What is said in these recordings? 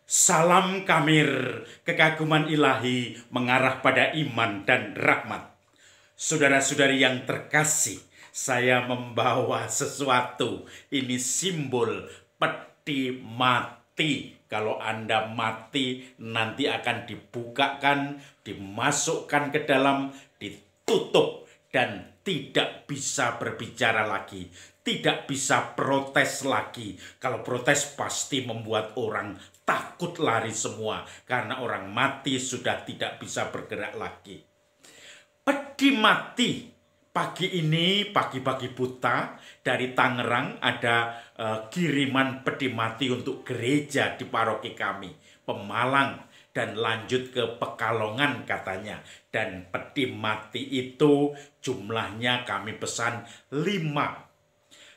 Salam Kamir, kekaguman ilahi mengarah pada iman dan rahmat. Saudara-saudari yang terkasih, saya membawa sesuatu. Ini simbol peti mati. Kalau Anda mati, nanti akan dibukakan, dimasukkan ke dalam, ditutup, dan tidak bisa berbicara lagi. Tidak bisa protes lagi. Kalau protes pasti membuat orang takut lari semua. Karena orang mati sudah tidak bisa bergerak lagi. Peti mati. Pagi ini, pagi-pagi buta, dari Tangerang ada kiriman peti mati untuk gereja di paroki kami. Pemalang. Dan lanjut ke Pekalongan katanya. Dan peti mati itu jumlahnya kami pesan 5.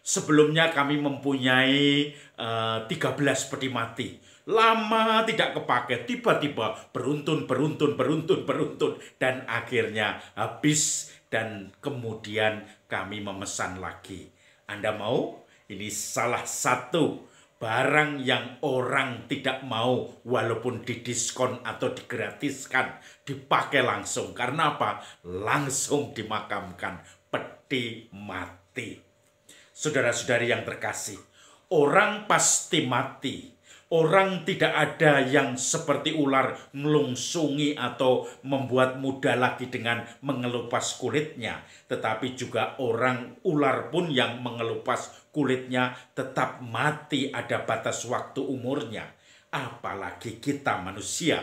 Sebelumnya kami mempunyai 13 peti mati. Lama tidak kepakai, tiba-tiba beruntun. Dan akhirnya habis dan kemudian kami memesan lagi. Anda mau? Ini salah satu barang yang orang tidak mau walaupun didiskon atau digratiskan. Dipakai langsung. Karena apa? Langsung dimakamkan. Peti mati. Saudara-saudari yang terkasih, orang pasti mati. Orang tidak ada yang seperti ular ngelungsungi atau membuat muda lagi dengan mengelupas kulitnya. Tetapi juga ular pun yang mengelupas kulitnya tetap mati, ada batas waktu umurnya. Apalagi kita manusia.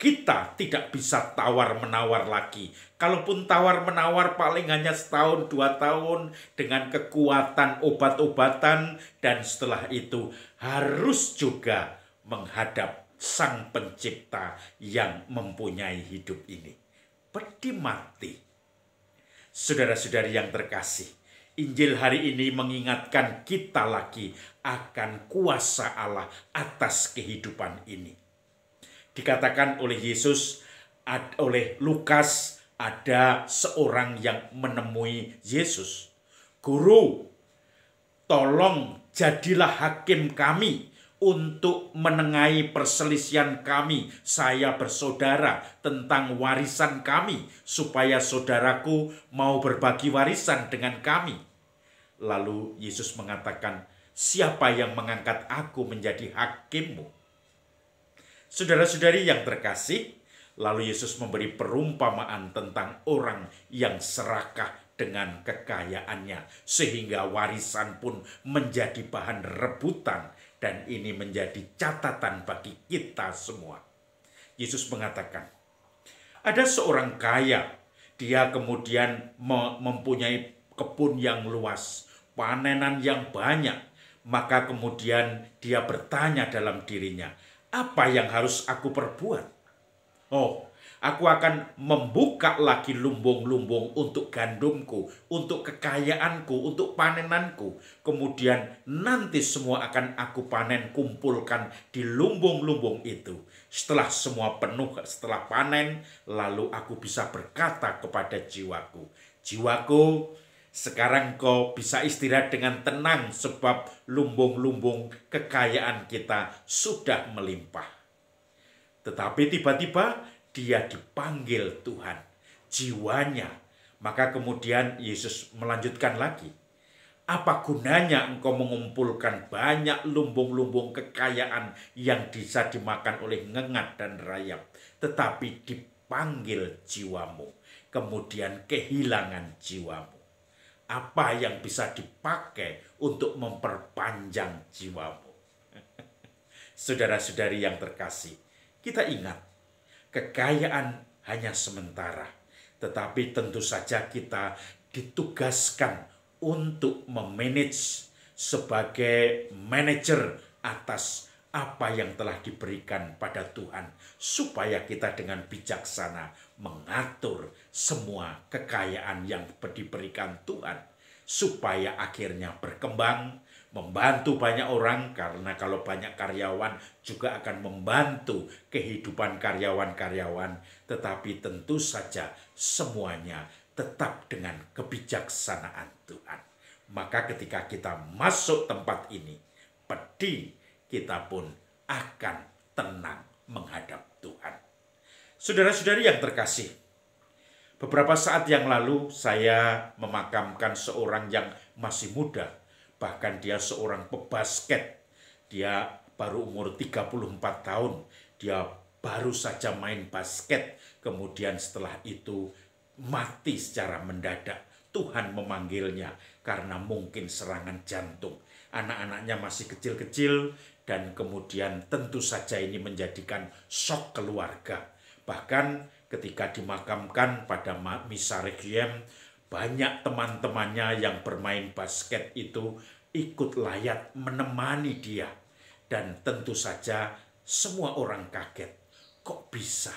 Kita tidak bisa tawar-menawar lagi. Kalaupun tawar-menawar paling hanya setahun, 2 tahun dengan kekuatan obat-obatan. Dan setelah itu harus juga menghadap Sang Pencipta yang mempunyai hidup ini. Peti mati. Saudara-saudari yang terkasih, Injil hari ini mengingatkan kita lagi akan kuasa Allah atas kehidupan ini. Dikatakan oleh Yesus, oleh Lukas, ada seorang yang menemui Yesus. Guru, tolong jadilah hakim kami untuk menengahi perselisihan kami, saya bersaudara, tentang warisan kami, supaya saudaraku mau berbagi warisan dengan kami. Lalu Yesus mengatakan, siapa yang mengangkat aku menjadi hakimmu? Saudara-saudari yang terkasih, lalu Yesus memberi perumpamaan tentang orang yang serakah dengan kekayaannya, sehingga warisan pun menjadi bahan rebutan, dan ini menjadi catatan bagi kita semua. Yesus mengatakan, ada seorang kaya, dia kemudian mempunyai kebun yang luas, panenan yang banyak, maka kemudian dia bertanya dalam dirinya, apa yang harus aku perbuat? Oh, aku akan membuka lagi lumbung-lumbung untuk gandumku, untuk kekayaanku, untuk panenanku. Kemudian nanti semua akan aku panen, kumpulkan di lumbung-lumbung itu. Setelah semua penuh, setelah panen, lalu aku bisa berkata kepada jiwaku, jiwaku, sekarang kau bisa istirahat dengan tenang sebab lumbung-lumbung kekayaan kita sudah melimpah. Tetapi tiba-tiba dia dipanggil Tuhan, jiwanya. Maka kemudian Yesus melanjutkan lagi. Apa gunanya engkau mengumpulkan banyak lumbung-lumbung kekayaan yang bisa dimakan oleh ngengat dan rayap, tetapi dipanggil jiwamu, kemudian kehilangan jiwamu. Apa yang bisa dipakai untuk memperpanjang jiwamu? Saudara-saudari yang terkasih, kita ingat, kekayaan hanya sementara. Tetapi tentu saja kita ditugaskan untuk memanage sebagai manajer atas apa yang telah diberikan pada Tuhan, supaya kita dengan bijaksana mengatur semua kekayaan yang diberikan Tuhan, supaya akhirnya berkembang, membantu banyak orang, karena kalau banyak karyawan juga akan membantu kehidupan karyawan-karyawan, tetapi tentu saja semuanya tetap dengan kebijaksanaan Tuhan. Maka ketika kita masuk tempat ini, pedih, kita pun akan tenang menghadap Tuhan. Saudara-saudari yang terkasih, beberapa saat yang lalu saya memakamkan seorang yang masih muda. Bahkan dia seorang pebasket. Dia baru umur 34 tahun. Dia baru saja main basket. Kemudian setelah itu mati secara mendadak. Tuhan memanggilnya karena mungkin serangan jantung. Anak-anaknya masih kecil-kecil dan kemudian tentu saja ini menjadikan shock keluarga. Bahkan ketika dimakamkan pada misa requiem, banyak teman-temannya yang bermain basket itu ikut layat menemani dia. Dan tentu saja semua orang kaget. Kok bisa?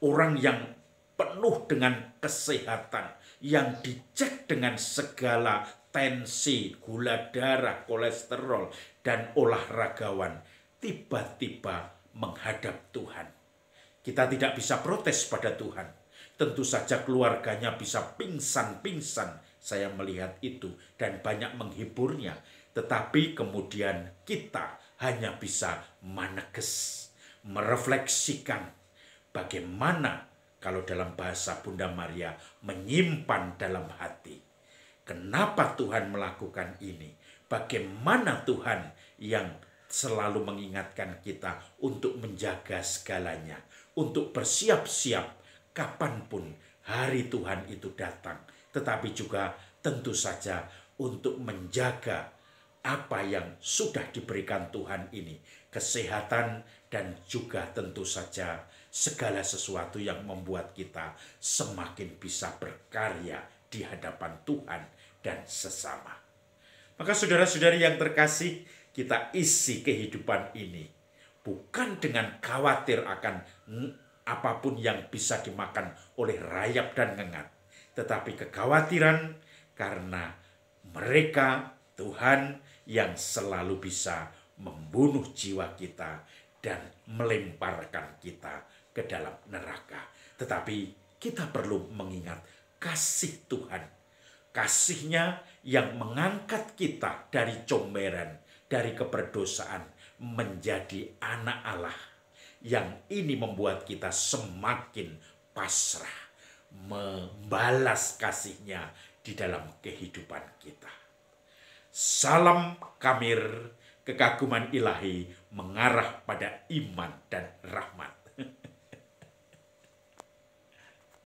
Orang yang penuh dengan kesehatan, yang dicek dengan segala tensi, gula darah, kolesterol, dan olahragawan, tiba-tiba menghadap Tuhan. Kita tidak bisa protes pada Tuhan. Tentu saja keluarganya bisa pingsan-pingsan. Saya melihat itu dan banyak menghiburnya. Tetapi kemudian kita hanya bisa meneges, merefleksikan bagaimana kalau dalam bahasa Bunda Maria menyimpan dalam hati. Kenapa Tuhan melakukan ini? Bagaimana Tuhan yang selalu mengingatkan kita untuk menjaga segalanya, untuk bersiap-siap kapanpun hari Tuhan itu datang. Tetapi juga tentu saja untuk menjaga apa yang sudah diberikan Tuhan ini. Kesehatan dan juga tentu saja segala sesuatu yang membuat kita semakin bisa berkarya di hadapan Tuhan dan sesama. Maka saudara-saudari yang terkasih, kita isi kehidupan ini bukan dengan khawatir akan apapun yang bisa dimakan oleh rayap dan ngengat, tetapi kekhawatiran karena mereka Tuhan yang selalu bisa membunuh jiwa kita dan melemparkan kita ke dalam neraka. Tetapi kita perlu mengingat kasih Tuhan, kasih-Nya yang mengangkat kita dari comberan, dari keberdosaan menjadi anak Allah. Yang ini membuat kita semakin pasrah, membalas kasih-Nya di dalam kehidupan kita. Salam Kamir, kekaguman ilahi mengarah pada iman dan rahmat.